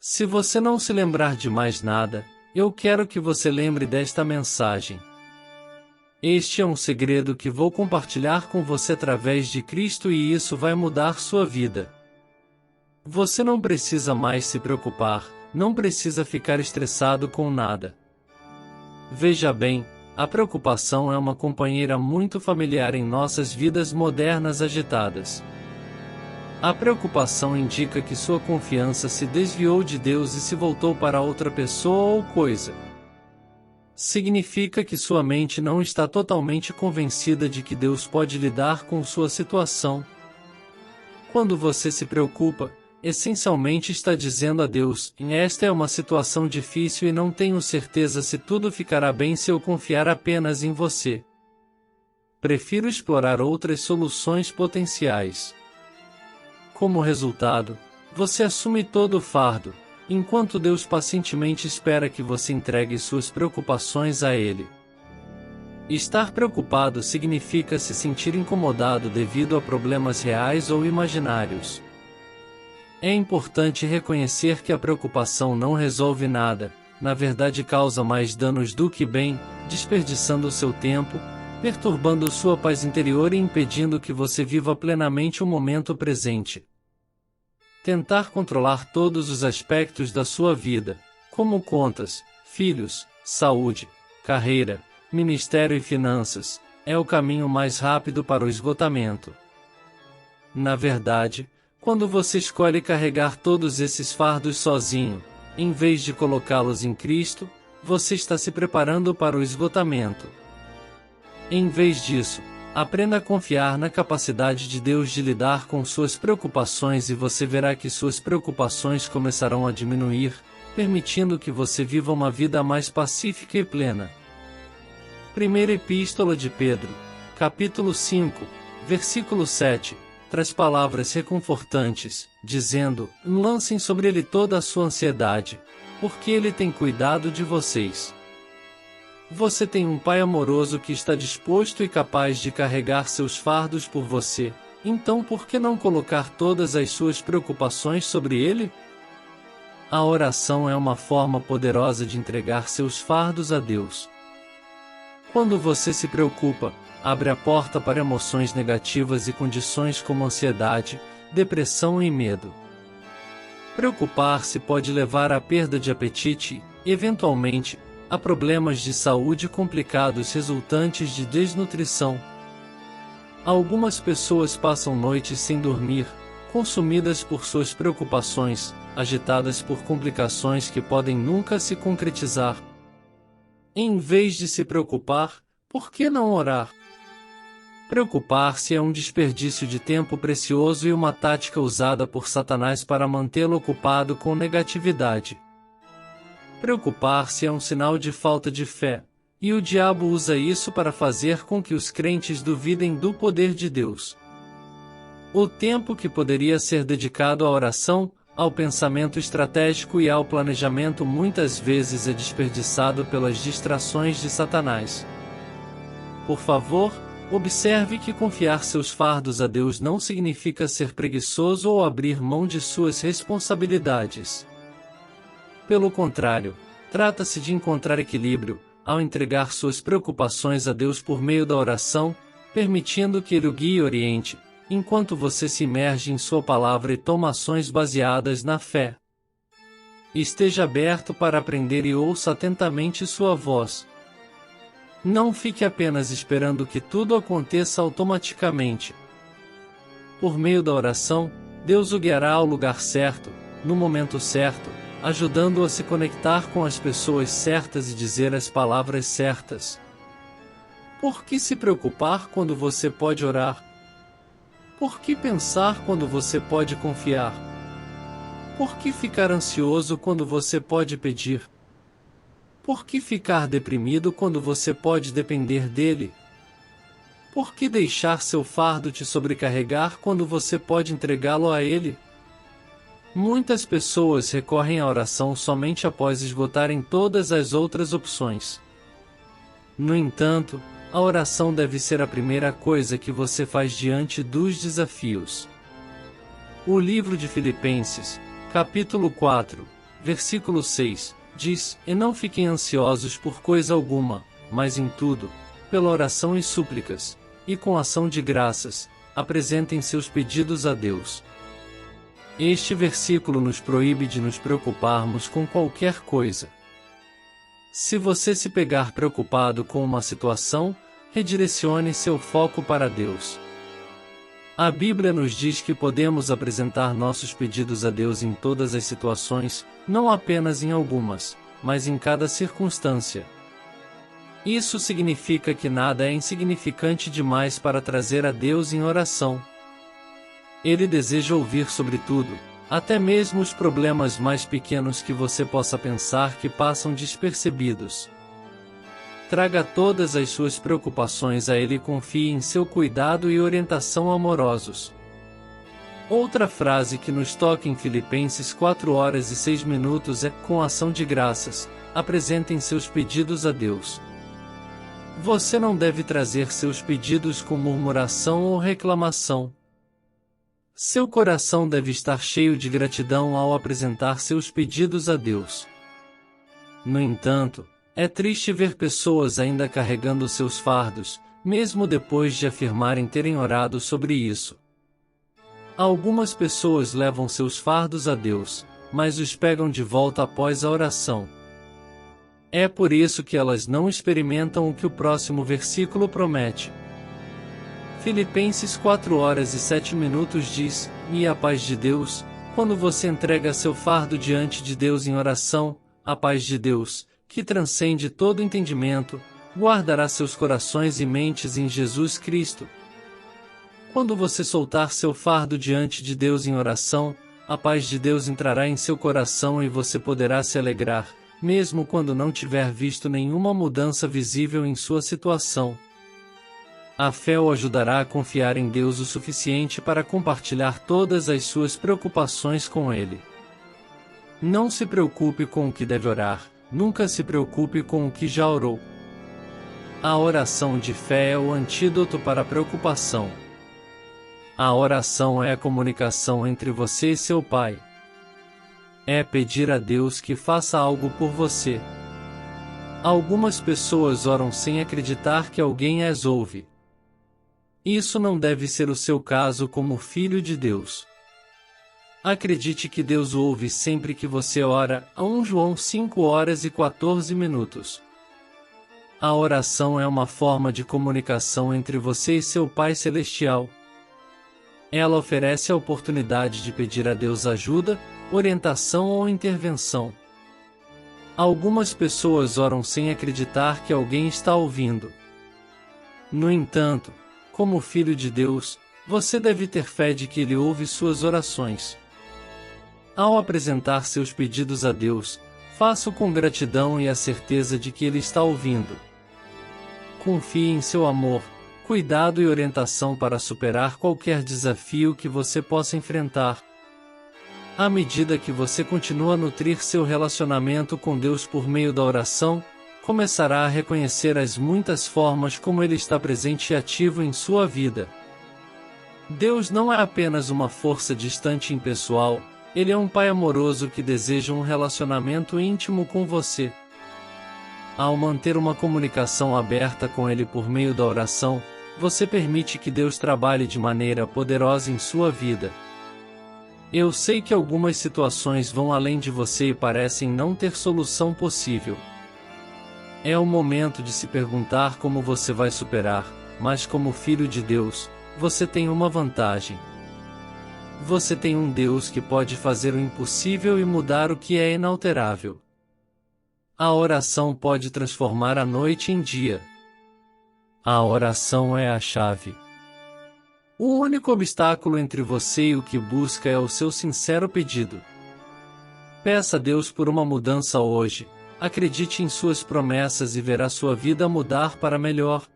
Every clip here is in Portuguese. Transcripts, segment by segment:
Se você não se lembrar de mais nada, eu quero que você lembre desta mensagem. Este é um segredo que vou compartilhar com você através de Cristo e isso vai mudar sua vida. Você não precisa mais se preocupar, não precisa ficar estressado com nada. Veja bem, a preocupação é uma companheira muito familiar em nossas vidas modernas agitadas. A preocupação indica que sua confiança se desviou de Deus e se voltou para outra pessoa ou coisa. Significa que sua mente não está totalmente convencida de que Deus pode lidar com sua situação. Quando você se preocupa, essencialmente está dizendo a Deus: esta é uma situação difícil e não tenho certeza se tudo ficará bem se eu confiar apenas em você. Prefiro explorar outras soluções potenciais. Como resultado, você assume todo o fardo, enquanto Deus pacientemente espera que você entregue suas preocupações a Ele. Estar preocupado significa se sentir incomodado devido a problemas reais ou imaginários. É importante reconhecer que a preocupação não resolve nada, na verdade causa mais danos do que bem, desperdiçando seu tempo, perturbando sua paz interior e impedindo que você viva plenamente o momento presente. Tentar controlar todos os aspectos da sua vida, como contas, filhos, saúde, carreira, ministério e finanças, é o caminho mais rápido para o esgotamento. Na verdade, quando você escolhe carregar todos esses fardos sozinho, em vez de colocá-los em Cristo, você está se preparando para o esgotamento. Em vez disso, aprenda a confiar na capacidade de Deus de lidar com suas preocupações e você verá que suas preocupações começarão a diminuir, permitindo que você viva uma vida mais pacífica e plena. Primeira Epístola de Pedro, capítulo 5, versículo 7, traz palavras reconfortantes, dizendo: lancem sobre ele toda a sua ansiedade, porque ele tem cuidado de vocês. Você tem um Pai amoroso que está disposto e capaz de carregar seus fardos por você, então por que não colocar todas as suas preocupações sobre ele? A oração é uma forma poderosa de entregar seus fardos a Deus. Quando você se preocupa, abre a porta para emoções negativas e condições como ansiedade, depressão e medo. Preocupar-se pode levar à perda de apetite e, eventualmente, a problemas de saúde complicados resultantes de desnutrição. Algumas pessoas passam noites sem dormir, consumidas por suas preocupações, agitadas por complicações que podem nunca se concretizar. Em vez de se preocupar, por que não orar? Preocupar-se é um desperdício de tempo precioso e uma tática usada por Satanás para mantê-lo ocupado com negatividade. Preocupar-se é um sinal de falta de fé, e o diabo usa isso para fazer com que os crentes duvidem do poder de Deus. O tempo que poderia ser dedicado à oração, ao pensamento estratégico e ao planejamento muitas vezes é desperdiçado pelas distrações de Satanás. Por favor, observe que confiar seus fardos a Deus não significa ser preguiçoso ou abrir mão de suas responsabilidades. Pelo contrário, trata-se de encontrar equilíbrio, ao entregar suas preocupações a Deus por meio da oração, permitindo que Ele o guie e oriente, enquanto você se imerge em sua palavra e toma ações baseadas na fé. Esteja aberto para aprender e ouça atentamente sua voz. Não fique apenas esperando que tudo aconteça automaticamente. Por meio da oração, Deus o guiará ao lugar certo, no momento certo, ajudando-o a se conectar com as pessoas certas e dizer as palavras certas. Por que se preocupar quando você pode orar? Por que pensar quando você pode confiar? Por que ficar ansioso quando você pode pedir? Por que ficar deprimido quando você pode depender dele? Por que deixar seu fardo te sobrecarregar quando você pode entregá-lo a ele? Muitas pessoas recorrem à oração somente após esgotarem todas as outras opções. No entanto, a oração deve ser a primeira coisa que você faz diante dos desafios. O livro de Filipenses, capítulo 4, versículo 6, diz: E não fiquem ansiosos por coisa alguma, mas em tudo, pela oração e súplicas, e com ação de graças, apresentem seus pedidos a Deus. Este versículo nos proíbe de nos preocuparmos com qualquer coisa. Se você se pegar preocupado com uma situação, redirecione seu foco para Deus. A Bíblia nos diz que podemos apresentar nossos pedidos a Deus em todas as situações, não apenas em algumas, mas em cada circunstância. Isso significa que nada é insignificante demais para trazer a Deus em oração. Ele deseja ouvir sobre tudo, até mesmo os problemas mais pequenos que você possa pensar que passam despercebidos. Traga todas as suas preocupações a Ele e confie em seu cuidado e orientação amorosos. Outra frase que nos toca em Filipenses 4:06 é: com ação de graças, apresentem seus pedidos a Deus. Você não deve trazer seus pedidos com murmuração ou reclamação. Seu coração deve estar cheio de gratidão ao apresentar seus pedidos a Deus. No entanto, é triste ver pessoas ainda carregando seus fardos, mesmo depois de afirmarem terem orado sobre isso. Algumas pessoas levam seus fardos a Deus, mas os pegam de volta após a oração. É por isso que elas não experimentam o que o próximo versículo promete. Filipenses 4:07 diz: E a paz de Deus, quando você entrega seu fardo diante de Deus em oração, a paz de Deus, que transcende todo entendimento, guardará seus corações e mentes em Jesus Cristo. Quando você soltar seu fardo diante de Deus em oração, a paz de Deus entrará em seu coração e você poderá se alegrar, mesmo quando não tiver visto nenhuma mudança visível em sua situação. A fé o ajudará a confiar em Deus o suficiente para compartilhar todas as suas preocupações com Ele. Não se preocupe com o que deve orar, nunca se preocupe com o que já orou. A oração de fé é o antídoto para a preocupação. A oração é a comunicação entre você e seu Pai. É pedir a Deus que faça algo por você. Algumas pessoas oram sem acreditar que alguém as ouve. Isso não deve ser o seu caso como filho de Deus. Acredite que Deus o ouve sempre que você ora. 1 João 5:14. A oração é uma forma de comunicação entre você e seu Pai Celestial. Ela oferece a oportunidade de pedir a Deus ajuda, orientação ou intervenção. Algumas pessoas oram sem acreditar que alguém está ouvindo. No entanto, como filho de Deus, você deve ter fé de que Ele ouve suas orações. Ao apresentar seus pedidos a Deus, faça-o com gratidão e a certeza de que Ele está ouvindo. Confie em seu amor, cuidado e orientação para superar qualquer desafio que você possa enfrentar. À medida que você continua a nutrir seu relacionamento com Deus por meio da oração, começará a reconhecer as muitas formas como Ele está presente e ativo em sua vida. Deus não é apenas uma força distante e impessoal, Ele é um Pai amoroso que deseja um relacionamento íntimo com você. Ao manter uma comunicação aberta com Ele por meio da oração, você permite que Deus trabalhe de maneira poderosa em sua vida. Eu sei que algumas situações vão além de você e parecem não ter solução possível. É o momento de se perguntar como você vai superar, mas como filho de Deus, você tem uma vantagem. Você tem um Deus que pode fazer o impossível e mudar o que é inalterável. A oração pode transformar a noite em dia. A oração é a chave. O único obstáculo entre você e o que busca é o seu sincero pedido. Peça a Deus por uma mudança hoje. Acredite em suas promessas e verá sua vida mudar para melhor.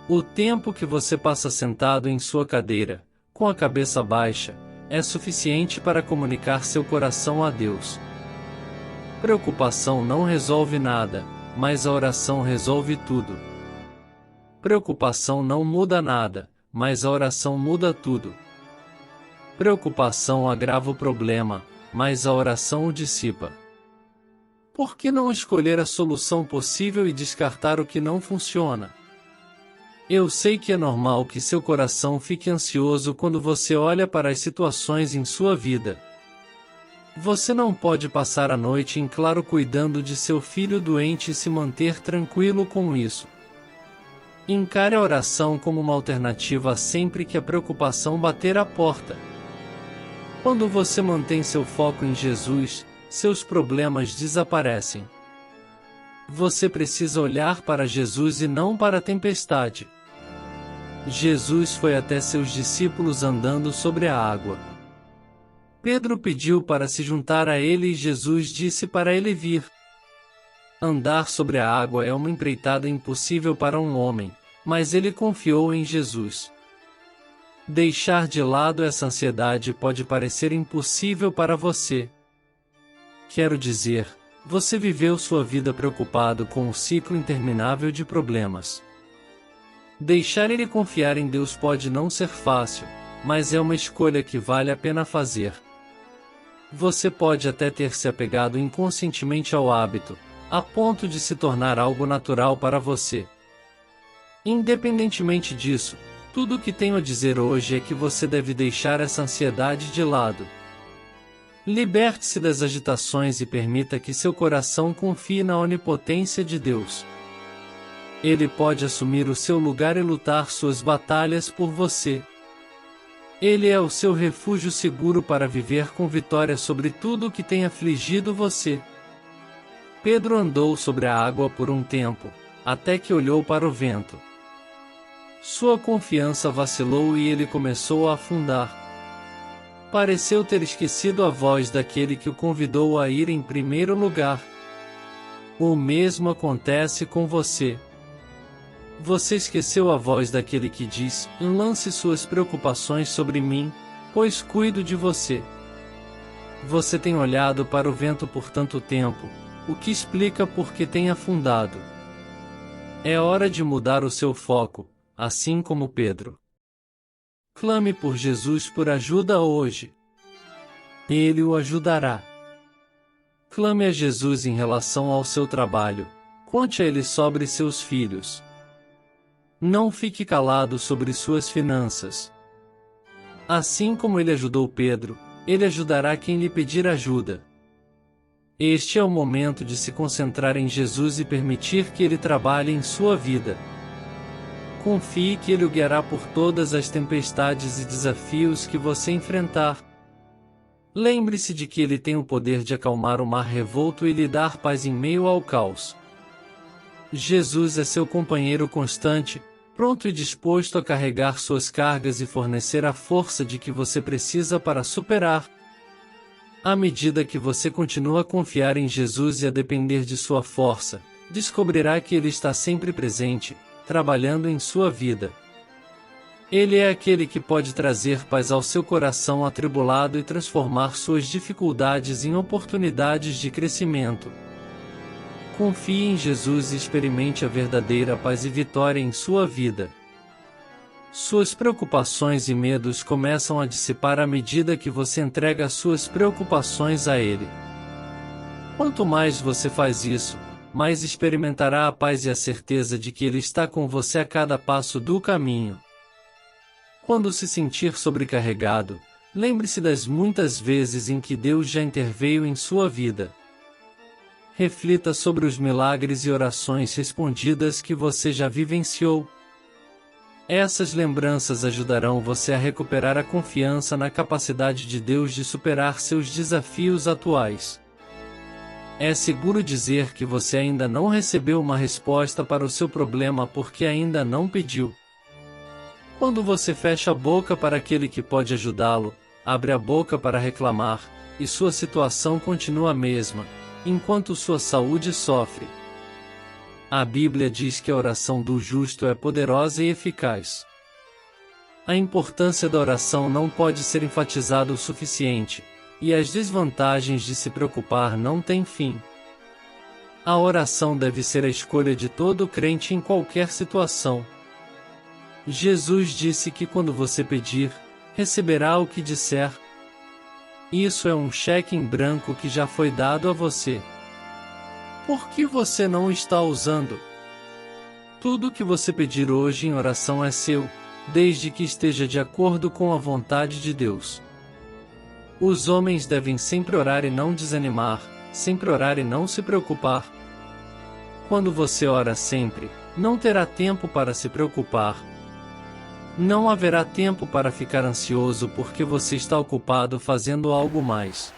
O tempo que você passa sentado em sua cadeira, com a cabeça baixa, é suficiente para comunicar seu coração a Deus. Preocupação não resolve nada, mas a oração resolve tudo. Preocupação não muda nada, mas a oração muda tudo. Preocupação agrava o problema, mas a oração o dissipa. Por que não escolher a solução possível e descartar o que não funciona? Eu sei que é normal que seu coração fique ansioso quando você olha para as situações em sua vida. Você não pode passar a noite em claro cuidando de seu filho doente e se manter tranquilo com isso. Encare a oração como uma alternativa sempre que a preocupação bater à porta. Quando você mantém seu foco em Jesus, seus problemas desaparecem. Você precisa olhar para Jesus e não para a tempestade. Jesus foi até seus discípulos andando sobre a água. Pedro pediu para se juntar a ele e Jesus disse para ele vir. Andar sobre a água é uma empreitada impossível para um homem, mas ele confiou em Jesus. Deixar de lado essa ansiedade pode parecer impossível para você. Quero dizer, você viveu sua vida preocupado com um ciclo interminável de problemas. Deixar ele confiar em Deus pode não ser fácil, mas é uma escolha que vale a pena fazer. Você pode até ter se apegado inconscientemente ao hábito, a ponto de se tornar algo natural para você. Independentemente disso, tudo o que tenho a dizer hoje é que você deve deixar essa ansiedade de lado. Liberte-se das agitações e permita que seu coração confie na onipotência de Deus. Ele pode assumir o seu lugar e lutar suas batalhas por você. Ele é o seu refúgio seguro para viver com vitória sobre tudo o que tem afligido você. Pedro andou sobre a água por um tempo, até que olhou para o vento. Sua confiança vacilou e ele começou a afundar. Pareceu ter esquecido a voz daquele que o convidou a ir em primeiro lugar. O mesmo acontece com você. Você esqueceu a voz daquele que diz: lance suas preocupações sobre mim, pois cuido de você. Você tem olhado para o vento por tanto tempo, o que explica por que tem afundado. É hora de mudar o seu foco, assim como Pedro. Clame por Jesus por ajuda hoje. Ele o ajudará. Clame a Jesus em relação ao seu trabalho. Conte a Ele sobre seus filhos. Não fique calado sobre suas finanças. Assim como ele ajudou Pedro, ele ajudará quem lhe pedir ajuda. Este é o momento de se concentrar em Jesus e permitir que Ele trabalhe em sua vida. Confie que Ele o guiará por todas as tempestades e desafios que você enfrentar. Lembre-se de que Ele tem o poder de acalmar o mar revolto e lhe dar paz em meio ao caos. Jesus é seu companheiro constante, pronto e disposto a carregar suas cargas e fornecer a força de que você precisa para superar. À medida que você continua a confiar em Jesus e a depender de sua força, descobrirá que Ele está sempre presente, trabalhando em sua vida. Ele é aquele que pode trazer paz ao seu coração atribulado e transformar suas dificuldades em oportunidades de crescimento. Confie em Jesus e experimente a verdadeira paz e vitória em sua vida. Suas preocupações e medos começam a dissipar à medida que você entrega suas preocupações a Ele. Quanto mais você faz isso, mais experimentará a paz e a certeza de que Ele está com você a cada passo do caminho. Quando se sentir sobrecarregado, lembre-se das muitas vezes em que Deus já interveio em sua vida. Reflita sobre os milagres e orações respondidas que você já vivenciou. Essas lembranças ajudarão você a recuperar a confiança na capacidade de Deus de superar seus desafios atuais. É seguro dizer que você ainda não recebeu uma resposta para o seu problema porque ainda não pediu. Quando você fecha a boca para aquele que pode ajudá-lo, abre a boca para reclamar, e sua situação continua a mesma, enquanto sua saúde sofre. A Bíblia diz que a oração do justo é poderosa e eficaz. A importância da oração não pode ser enfatizada o suficiente, e as desvantagens de se preocupar não têm fim. A oração deve ser a escolha de todo crente em qualquer situação. Jesus disse que quando você pedir, receberá o que disser. Isso é um cheque em branco que já foi dado a você. Por que você não está usando? Tudo que você pedir hoje em oração é seu, desde que esteja de acordo com a vontade de Deus. Os homens devem sempre orar e não desanimar, sempre orar e não se preocupar. Quando você ora sempre, não terá tempo para se preocupar. Não haverá tempo para ficar ansioso porque você está ocupado fazendo algo mais.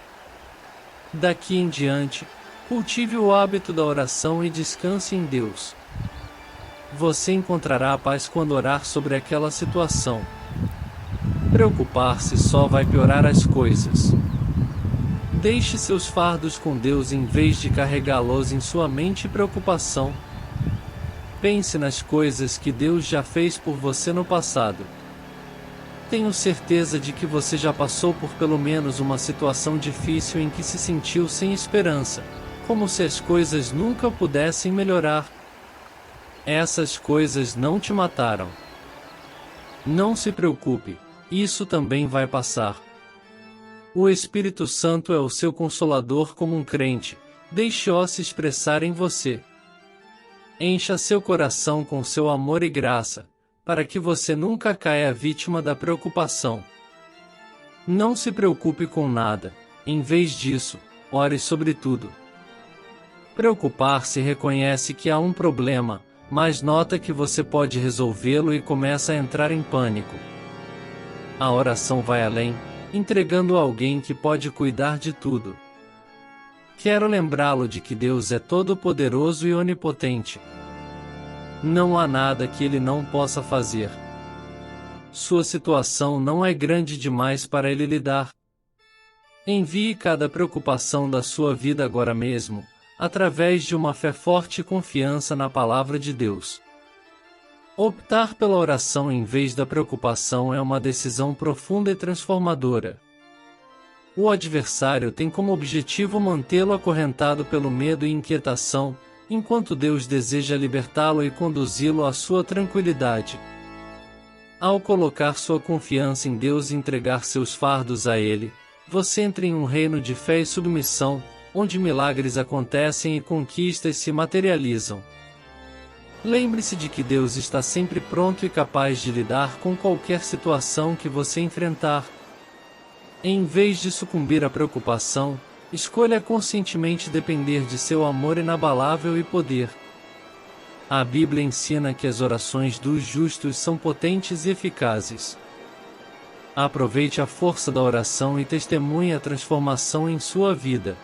Daqui em diante, cultive o hábito da oração e descanse em Deus. Você encontrará a paz quando orar sobre aquela situação. Preocupar-se só vai piorar as coisas. Deixe seus fardos com Deus em vez de carregá-los em sua mente e preocupação. Pense nas coisas que Deus já fez por você no passado. Tenho certeza de que você já passou por pelo menos uma situação difícil em que se sentiu sem esperança, como se as coisas nunca pudessem melhorar. Essas coisas não te mataram. Não se preocupe, isso também vai passar. O Espírito Santo é o seu consolador como um crente, deixe-o se expressar em você. Encha seu coração com seu amor e graça, para que você nunca caia vítima da preocupação. Não se preocupe com nada, em vez disso, ore sobre tudo. Preocupar-se reconhece que há um problema, mas nota que você pode resolvê-lo e começa a entrar em pânico. A oração vai além, entregando a alguém que pode cuidar de tudo. Quero lembrá-lo de que Deus é todo-poderoso e onipotente. Não há nada que Ele não possa fazer. Sua situação não é grande demais para Ele lidar. Envie cada preocupação da sua vida agora mesmo, através de uma fé forte e confiança na palavra de Deus. Optar pela oração em vez da preocupação é uma decisão profunda e transformadora. O adversário tem como objetivo mantê-lo acorrentado pelo medo e inquietação, enquanto Deus deseja libertá-lo e conduzi-lo à sua tranquilidade. Ao colocar sua confiança em Deus e entregar seus fardos a Ele, você entra em um reino de fé e submissão, onde milagres acontecem e conquistas se materializam. Lembre-se de que Deus está sempre pronto e capaz de lidar com qualquer situação que você enfrentar. Em vez de sucumbir à preocupação, escolha conscientemente depender de seu amor inabalável e poder. A Bíblia ensina que as orações dos justos são potentes e eficazes. Aproveite a força da oração e testemunhe a transformação em sua vida.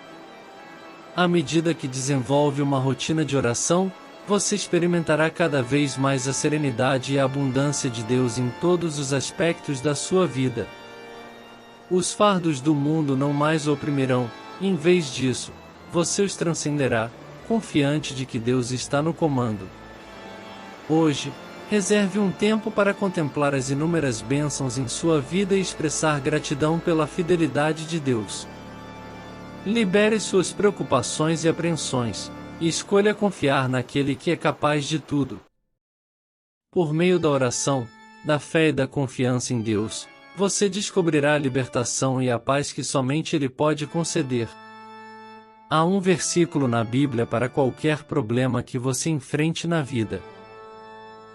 À medida que desenvolve uma rotina de oração, você experimentará cada vez mais a serenidade e a abundância de Deus em todos os aspectos da sua vida. Os fardos do mundo não mais o oprimirão, em vez disso, você os transcenderá, confiante de que Deus está no comando. Hoje, reserve um tempo para contemplar as inúmeras bênçãos em sua vida e expressar gratidão pela fidelidade de Deus. Libere suas preocupações e apreensões, e escolha confiar naquele que é capaz de tudo. Por meio da oração, da fé e da confiança em Deus, você descobrirá a libertação e a paz que somente Ele pode conceder. Há um versículo na Bíblia para qualquer problema que você enfrente na vida.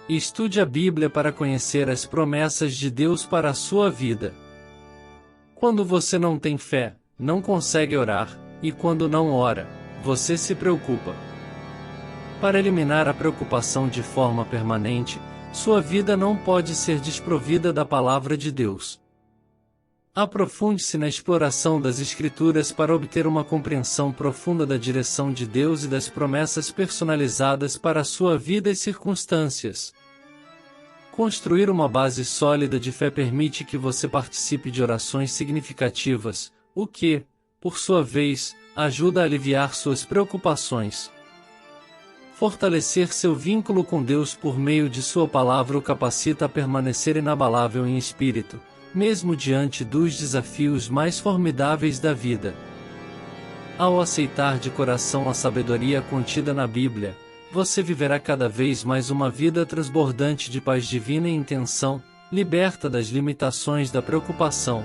Estude a Bíblia para conhecer as promessas de Deus para a sua vida. Quando você não tem fé, não consegue orar, e quando não ora, você se preocupa. Para eliminar a preocupação de forma permanente, sua vida não pode ser desprovida da palavra de Deus. Aprofunde-se na exploração das Escrituras para obter uma compreensão profunda da direção de Deus e das promessas personalizadas para a sua vida e circunstâncias. Construir uma base sólida de fé permite que você participe de orações significativas, o que, por sua vez, ajuda a aliviar suas preocupações. Fortalecer seu vínculo com Deus por meio de sua palavra o capacita a permanecer inabalável em espírito, mesmo diante dos desafios mais formidáveis da vida. Ao aceitar de coração a sabedoria contida na Bíblia, você viverá cada vez mais uma vida transbordante de paz divina e intenção, liberta das limitações da preocupação.